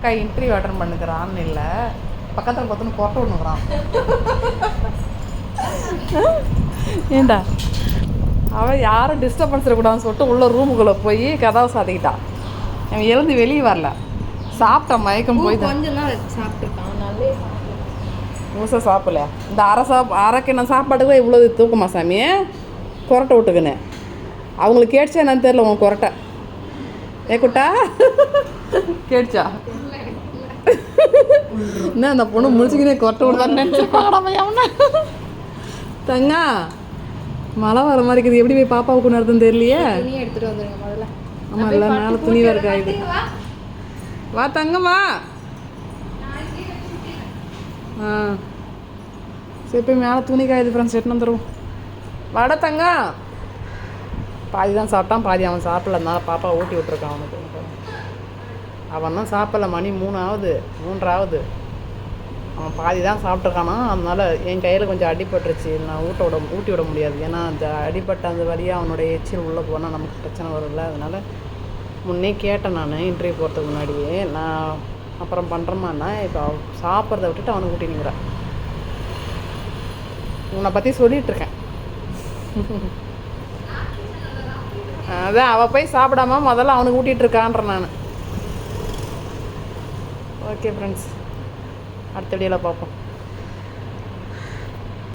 அக்கா interview attend பண்ணுக்கிறான்னு இல்லை, பக்கத்தில் பார்த்துன்னு கொட்டை ஒன்றுக்கிறான். ஏண்டா அவன் யாரும் டிஸ்டர்பன்ஸ் இருக்கக்கூடாதுன்னு சொல்லிட்டு உள்ள ரூமுக்குள்ளே போய் கதவை சாத்திக்கிட்டான். அவன் எழுந்து வெளியே வரல, சாப்பிட்டான், மயக்கம் போய் கொஞ்சம் தான் சாப்பிட்டுருக்கான். முழுசாக சாப்பிடல. இந்த அரைக்கிண்ண சாப்பாட்டுக்கு இவ்வளோ தூக்குமா சாமி? கொரட்டை விட்டுக்குன்னு அவங்களுக்கு கேட்டுச்சா என்னன்னு தெரியல. உன் கொரட்டை குட்டா கேட்டுச்சா? என்ன அந்த பொண்ணு முடிச்சுக்கினே கொரட்டை விடுதான்னு நினச்சிருப்பாங்கடா. தங்கா மழை வர மாதிரி இருக்குது, எப்படி போய் பாப்பாவுக்கு நடத்துன்னு தெரியலையே. எடுத்துகிட்டு வந்துடுங்க முதல்ல. ஆமாம், இல்லை மேலே துணி வேறு காயுது. வா தங்கம்மா. ஆ சரி, போய் மேலே துணி காயுது ஃப்ரெண்ட்ஸ், எட்டுன்னு வந்துடுவோம். வாடா தங்க. பாதி தான் சாப்பிட்டான், பாதி அவன் சாப்பிடல. அதனால பாப்பா ஊட்டி விட்ருக்கான் அவனுக்கு. அவன் தான் சாப்பிடல, மணி 3 ஆகுது. அவன் பாதி தான் சாப்பிட்ருக்கானா. அதனால என் கையில் கொஞ்சம் அடிபட்டுருச்சு, நான் ஊட்டி விட முடியாது. ஏன்னா அந்த அடிபட்ட அந்த வழியாக அவனுடைய எச்சில் உள்ளே போனால் நமக்கு பிரச்சனை வரும்ல. அதனால் முன்னே கேட்டேன் நான் இன்டர்வியூ போகிறதுக்கு முன்னாடியே, நான் அப்புறம் பண்ணுறேம்மாண்ணா. இப்போ சாப்பிட்றத விட்டுட்டு அவனுக்கு ஊட்டினுங்கிறான். உன்னை பற்றி சொல்லிகிட்ருக்கேன். அதான் அவள் போய் சாப்பிடாம முதல்ல அவனுக்கு ஊட்டிகிட்ருக்கான்றேன் நான். ஓகே ஃப்ரெண்ட்ஸ், அடுத்த வீடியோவில் பார்ப்போம்.